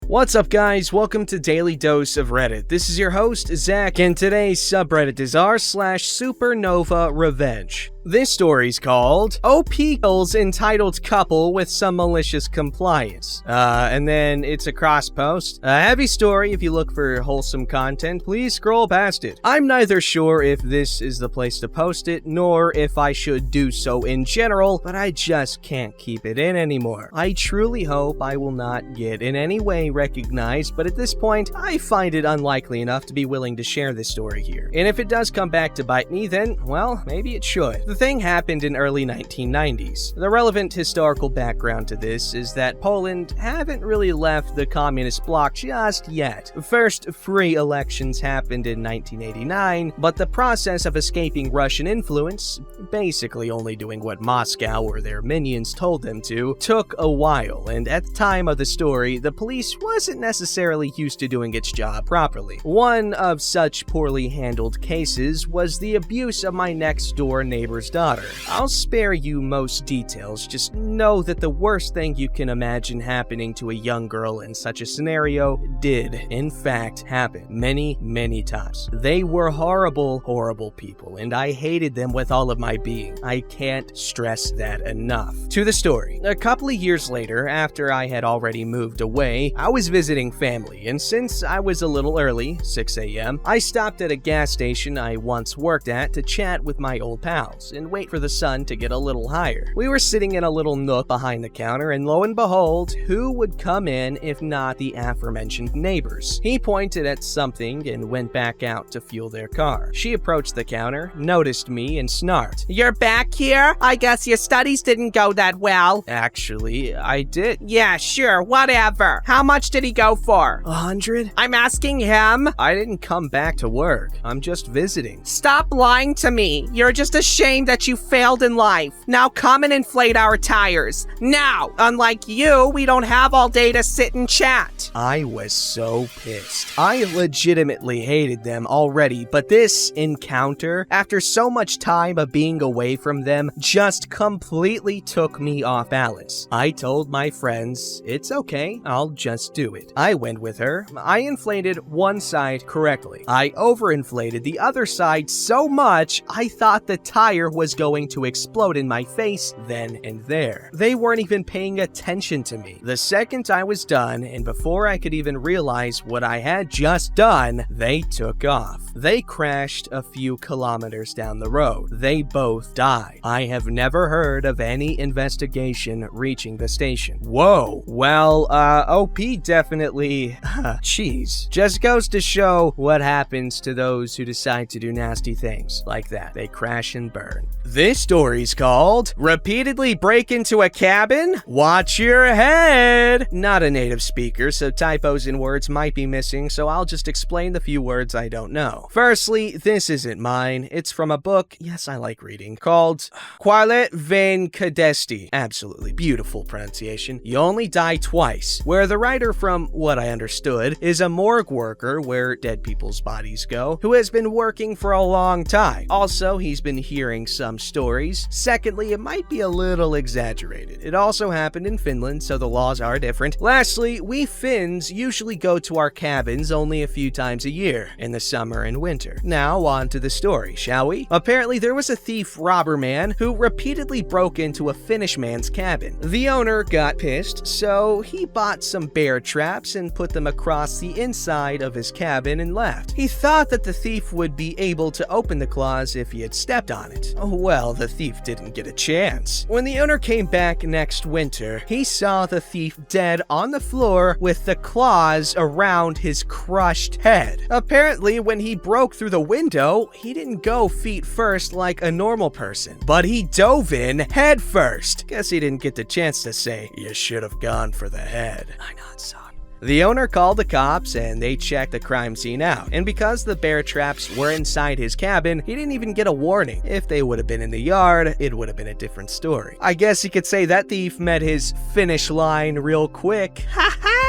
What's up, guys? Welcome to Daily Dose of Reddit. This is your host, Zach, and today's subreddit is r/SupernovaRevenge. This story's called OP Kills Entitled Couple with Some Malicious Compliance. And then it's a cross post. A heavy story. If you look for wholesome content, please scroll past it. I'm neither sure if this is the place to post it, nor if I should do so in general, but I just can't keep it in anymore. I truly hope I will not get in any way recognized, but at this point, I find it unlikely enough to be willing to share this story here. And if it does come back to bite me, then, well, maybe it should. The thing happened in early 1990s. The relevant historical background to this is that Poland haven't really left the communist bloc just yet. First free elections happened in 1989, but the process of escaping Russian influence, basically only doing what Moscow or their minions told them to, took a while, and at the time of the story, the police wasn't necessarily used to doing its job properly. One of such poorly handled cases was the abuse of my next-door neighbor's daughter. I'll spare you most details, just know that the worst thing you can imagine happening to a young girl in such a scenario did, in fact, happen many, many times. They were horrible, horrible people, and I hated them with all of my being. I can't stress that enough. To the story. A couple of years later, after I had already moved away, I was visiting family, and since I was a little early, 6 a.m., I stopped at a gas station I once worked at to chat with my old pals and wait for the sun to get a little higher. We were sitting in a little nook behind the counter, and lo and behold, who would come in if not the aforementioned neighbors? He pointed at something and went back out to fuel their car. She approached the counter, noticed me, and snarked, "You're back here? I guess your studies didn't go that well." Actually, I did. "Yeah, sure, whatever. How much did he go for?" "100. I'm asking him." "I didn't come back to work. I'm just visiting." "Stop lying to me. You're just ashamed that you failed in life. Now come and inflate our tires. Now! Unlike you, we don't have all day to sit and chat." I was so pissed. I legitimately hated them already, but this encounter, after so much time of being away from them, just completely took me off balance. I told my friends, it's okay, I'll just do it. I went with her. I inflated one side correctly. I overinflated the other side so much, I thought the tire was going to explode in my face then and there. They weren't even paying attention to me. The second I was done, and before I could even realize what I had just done, they took off. They crashed a few kilometers down the road. They both died. I have never heard of any investigation reaching the station. Whoa. Well, OP definitely, jeez. Just goes to show what happens to those who decide to do nasty things like that. They crash and burn. This story's called Repeatedly Break Into a Cabin? Watch Your Head! Not a native speaker, so typos in words might be missing, so I'll just explain the few words I don't know. Firstly, this isn't mine. It's from a book, yes, I like reading, called Qualet Vain Cadesti. Absolutely beautiful pronunciation. You only die twice, where the writer, from what I understood, is a morgue worker where dead people's bodies go, who has been working for a long time. Also, he's been hearing some stories. Secondly, it might be a little exaggerated. It also happened in Finland, so the laws are different. Lastly, we Finns usually go to our cabins only a few times a year, in the summer and winter. Now, on to the story, shall we? Apparently, there was a thief robber man who repeatedly broke into a Finnish man's cabin. The owner got pissed, so he bought some bear traps and put them across the inside of his cabin and left. He thought that the thief would be able to open the claws if he had stepped on it. Well, the thief didn't get a chance. When the owner came back next winter, he saw the thief dead on the floor with the claws around his crushed head. Apparently, when he broke through the window, he didn't go feet first like a normal person, but he dove in head first. Guess he didn't get the chance to say, "You should have gone for the head." I know, it sucked. The owner called the cops and they checked the crime scene out, and because the bear traps were inside his cabin, he didn't even get a warning. If they would have been in the yard, it would have been a different story. I guess you could say that thief met his finish line real quick. Ha ha!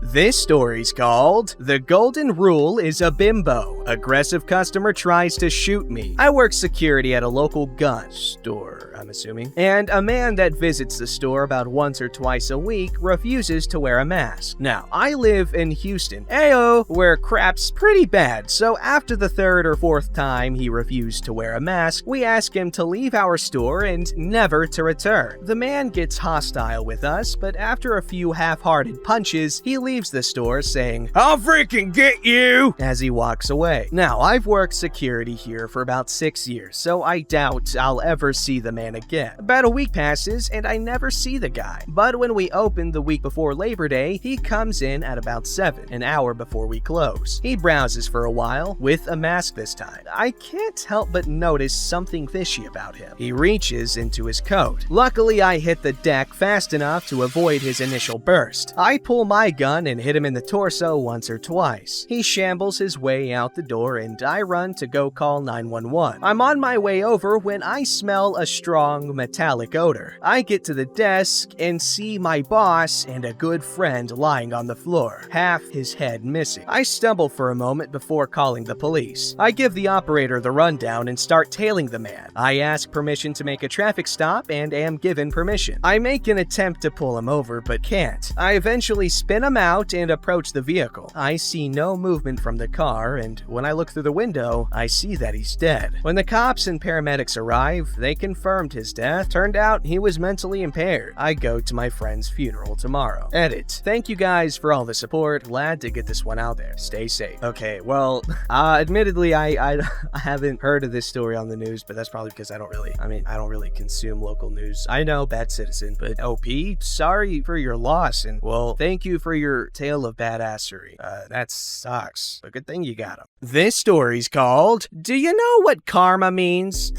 This story's called The Golden Rule is a Bimbo. Aggressive customer tries to shoot me. I work security at a local gun store. I'm assuming. And a man that visits the store about once or twice a week refuses to wear a mask. Now, I live in Houston, Ayo, where crap's pretty bad, so after the third or fourth time he refused to wear a mask, we ask him to leave our store and never to return. The man gets hostile with us, but after a few half-hearted punches, he leaves the store saying, "I'll freaking get you!" as he walks away. Now, I've worked security here for about 6 years, so I doubt I'll ever see the man again. About a week passes, and I never see the guy. But when we open the week before Labor Day, he comes in at about 7, an hour before we close. He browses for a while, with a mask this time. I can't help but notice something fishy about him. He reaches into his coat. Luckily, I hit the deck fast enough to avoid his initial burst. I pull my gun and hit him in the torso once or twice. He shambles his way out the door, and I run to go call 911. I'm on my way over when I smell a strong metallic odor. I get to the desk and see my boss and a good friend lying on the floor, half his head missing. I stumble for a moment before calling the police. I give the operator the rundown and start tailing the man. I ask permission to make a traffic stop and am given permission. I make an attempt to pull him over but can't. I eventually spin him out and approach the vehicle. I see no movement from the car, and when I look through the window, I see that he's dead. When the cops and paramedics arrive, they confirmed his death. Turned out he was mentally impaired. I go to my friend's funeral tomorrow. Edit. Thank you guys for all the support. Glad to get this one out there. Stay safe. Okay, well, admittedly, I haven't heard of this story on the news, but that's probably because I don't really consume local news. I know, bad citizen, but OP, sorry for your loss, and well, thank you for your tale of badassery. That sucks, but good thing you got him. This story's called, Do You Know What Karma Means?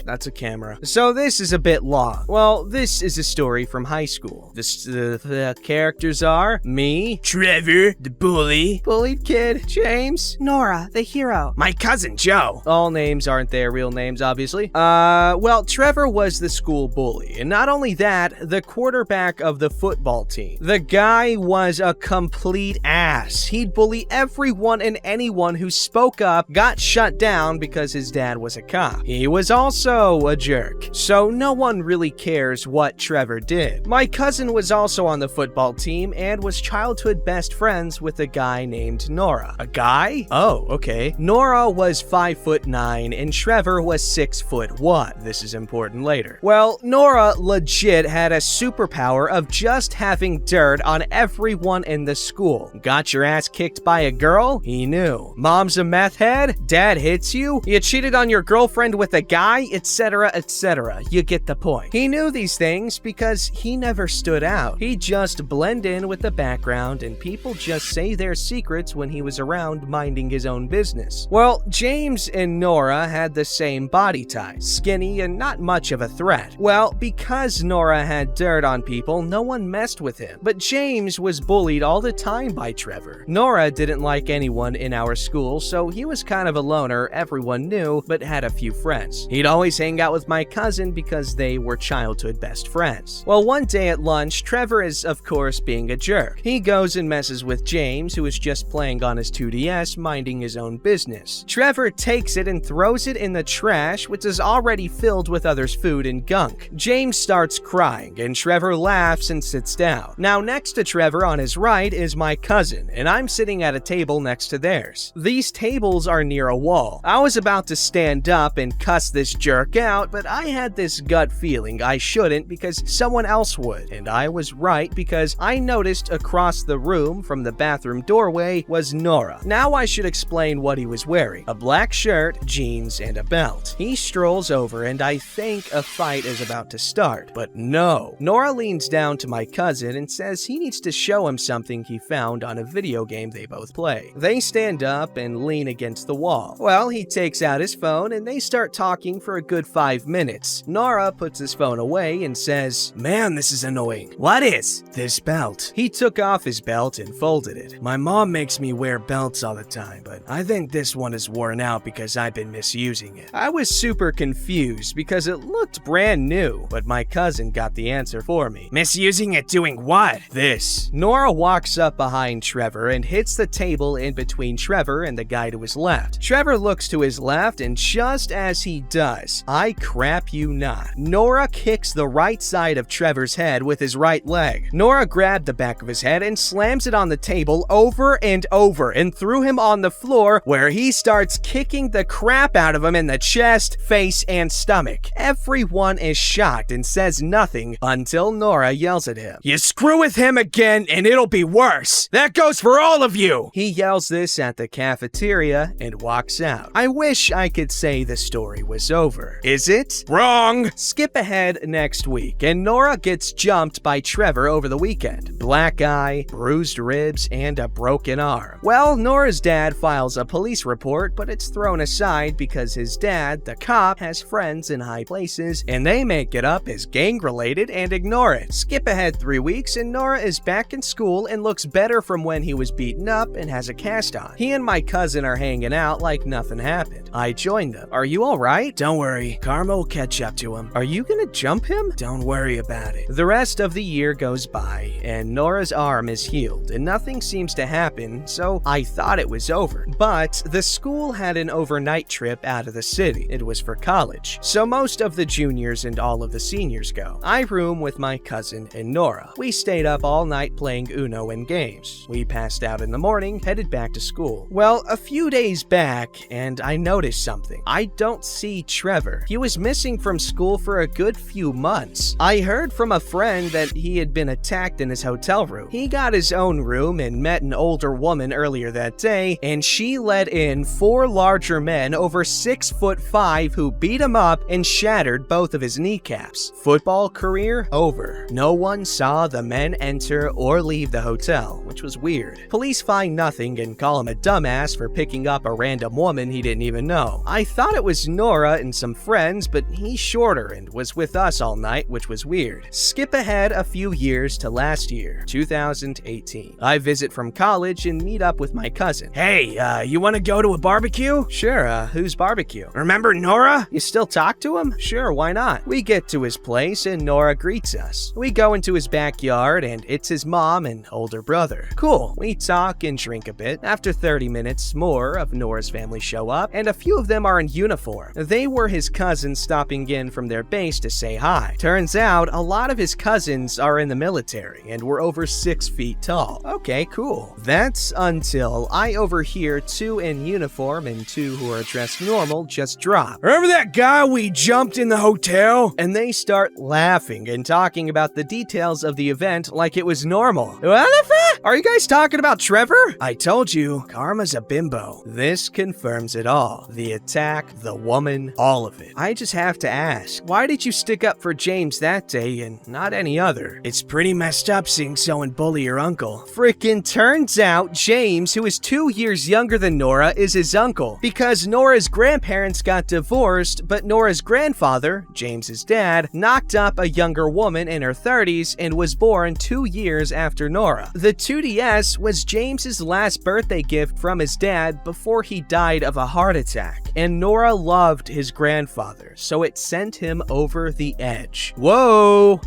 That's a camera. So this is a bit long. Well, this is a story from high school. The characters are me, Trevor, the bullied kid, James, Nora, the hero. my cousin Joe. All names aren't their real names, obviously. Well, Trevor was the school bully, and not only that, the quarterback of the football team. The guy was a complete ass. He'd bully everyone and anyone who spoke up, got shut down because his dad was a cop. He was also a jerk, so no one really cares what Trevor did. My cousin was also on the football team and was childhood best friends with a guy named Nora. A guy? Oh, okay. Nora was 5'9" and Trevor was 6'1". This is important later. Well, Nora legit had a superpower of just having dirt on everyone in the school. Got your ass kicked by a girl? He knew. Mom's a meth head? Dad hits you? You cheated on your girlfriend with a guy? Etc, etc. You get the point. He knew these things because he never stood out. He just blend in with the background and people just say their secrets when he was around minding his own business. Well, James and Nora had the same body type, skinny and not much of a threat. Well, because Nora had dirt on people, no one messed with him. But James was bullied all the time by Trevor. Nora didn't like anyone in our school, so he was kind of a loner everyone knew, but had a few friends. He'd always hang out with my cousin because they were childhood best friends. Well, one day at lunch, Trevor is, of course, being a jerk. He goes and messes with James, who is just playing on his 2DS, minding his own business. Trevor takes it and throws it in the trash, which is already filled with others' food and gunk. James starts crying, and Trevor laughs and sits down. Now, next to Trevor on his right is my cousin, and I'm sitting at a table next to theirs. These tables are near a wall. I was about to stand up and cuss this jerk out, but I had this gut feeling I shouldn't because someone else would, and I was right because I noticed across the room from the bathroom doorway was Nora. Now I should explain what he was wearing. A black shirt, jeans, and a belt. He strolls over and I think a fight is about to start, but no. Nora leans down to my cousin and says he needs to show him something he found on a video game they both play. They stand up and lean against the wall. Well, he takes out his phone and they start talking for a good 5 minutes. Nora puts his phone away and says, "Man, this is annoying." "What is?" "This belt." He took off his belt and folded it. "My mom makes me wear belts all the time, but I think this one is worn out because I've been misusing it." I was super confused because it looked brand new, but my cousin got the answer for me. "Misusing it doing what?" "This." Nora walks up behind Trevor and hits the table in between Trevor and the guy to his left. Trevor looks to his left, and just as he does, I crap you you not. Nora kicks the right side of Trevor's head with his right leg. Nora grabbed the back of his head and slams it on the table over and over and threw him on the floor, where he starts kicking the crap out of him in the chest, face, and stomach. Everyone is shocked and says nothing until Nora yells at him. "You screw with him again and it'll be worse. That goes for all of you." He yells this at the cafeteria and walks out. I wish I could say the story was over. Is it? Wrong! Skip ahead next week, and Nora gets jumped by Trevor over the weekend. Black eye, bruised ribs, and a broken arm. Well, Nora's dad files a police report, but it's thrown aside because his dad, the cop, has friends in high places, and they make it up as gang-related and ignore it. Skip ahead 3 weeks, and Nora is back in school and looks better from when he was beaten up and has a cast on. He and my cousin are hanging out like nothing happened. I joined them. Are you alright? Don't worry, Karma will catch up to him. Are you gonna jump him? Don't worry about it. The rest of the year goes by, and Nora's arm is healed, and nothing seems to happen, so I thought it was over. But the school had an overnight trip out of the city. It was for college, so most of the juniors and all of the seniors go. I room with my cousin and Nora. We stayed up all night playing Uno and games. We passed out in the morning, headed back to school. Well, a few days back, and I noticed something. I don't see Trevor. He was missing from school for a good few months. I heard from a friend that he had been attacked in his hotel room. He got his own room and met an older woman earlier that day, and she let in 4 larger men over 6'5" who beat him up and shattered both of his kneecaps. Football career over. No one saw the men enter or leave the hotel, which was weird. Police find nothing and call him a dumbass for picking up a random woman he didn't even know. I thought it was Nora and some friends, but he's shorter and was with us all night, which was weird. Skip ahead a few years to last year, 2018. I visit from college and meet up with my cousin. Hey, you want to go to a barbecue? Sure, whose barbecue? Remember Nora? You still talk to him? Sure, why not? We get to his place and Nora greets us. We go into his backyard and it's his mom and older brother. Cool, we talk and drink a bit. After 30 minutes, more of Nora's family show up, and a few of them are in uniform. They were his cousins stopping in from their base to say hi. Turns out, a lot of his cousins are in the military and were over 6 feet tall. Okay, cool. That's until I overhear 2 in uniform and 2 who are dressed normal just drop. Remember that guy we jumped in the hotel? And they start laughing and talking about the details of the event like it was normal. What the fuck? Are you guys talking about Trevor? I told you, Karma's a bimbo. This confirms it all. The attack, the woman, all of it. I just have to ask, why did you stick up for James that day and not any other? It's pretty messed up seeing someone bully your uncle. Frickin' turns out James, who is 2 years younger than Nora, is his uncle. Because Nora's grandparents got divorced, but Nora's grandfather, James's dad, knocked up a younger woman in her 30s and was born 2 years after Nora. The 2DS was James's last birthday gift from his dad before he died of a heart attack, and Nora loved his grandfather, so it sent him over the edge. Whoa!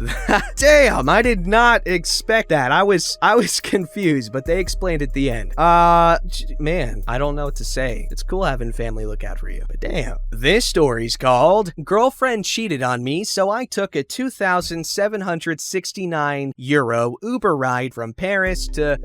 Damn, I did not expect that. I was confused, but they explained at the end. Man, I don't know what to say. It's cool having family look out for you, but damn. This story's called Girlfriend Cheated on Me, so I took a 2,769 euro Uber ride from Paris to,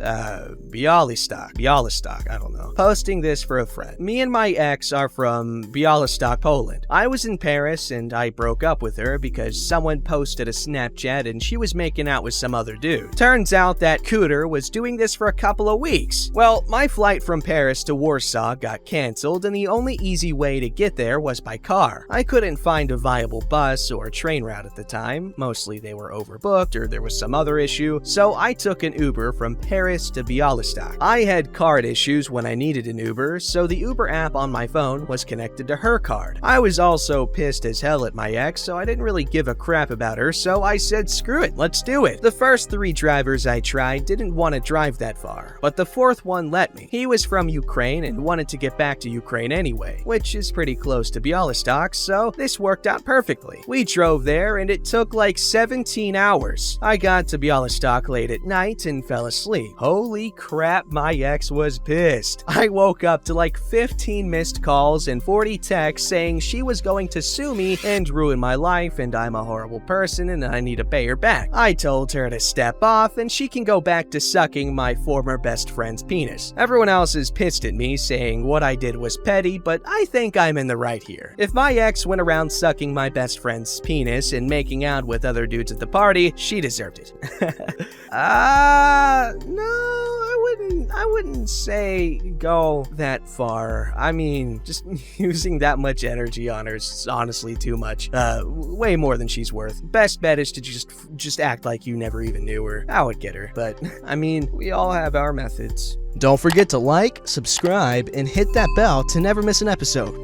Białystok, I don't know. Posting this for a friend. Me and my ex are from Białystok, Poland. I was in Paris and I broke up with her because someone posted a Snapchat and she was making out with some other dude. Turns out that cooter was doing this for a couple of weeks. Well, my flight from Paris to Warsaw got canceled and the only easy way to get there was by car. I couldn't find a viable bus or train route at the time. Mostly they were overbooked or there was some other issue, so I took an Uber from Paris to Białystok. I had card issues when I needed an Uber, so the Uber app on my phone was connected to her card. I was also pissed as hell at my ex, so I didn't really give a crap about her, so I said screw it, let's do it. The first 3 drivers I tried didn't want to drive that far, but the 4th one let me. He was from Ukraine and wanted to get back to Ukraine anyway, which is pretty close to Białystok, so this worked out perfectly. We drove there and it took like 17 hours. I got to Białystok late at night and fell asleep. Holy crap, my ex was pissed. I woke up to like 15 missed calls and 40 texts saying she was going to sue me and ruin my life, and I'm a horrible person and I need to pay her back. I told her to step off and she can go back to sucking my former best friend's penis. Everyone else is pissed at me, saying what I did was petty, but I think I'm in the right here. If my ex went around sucking my best friend's penis and making out with other dudes at the party, she deserved it. No, I wouldn't say go that far. I mean, just using that much energy on her is honestly too much. Way more than she's worth. Best bet is to just act like you never even knew her. I would get her, but I mean, we all have our methods. Don't forget to like, subscribe, and hit that bell to never miss an episode.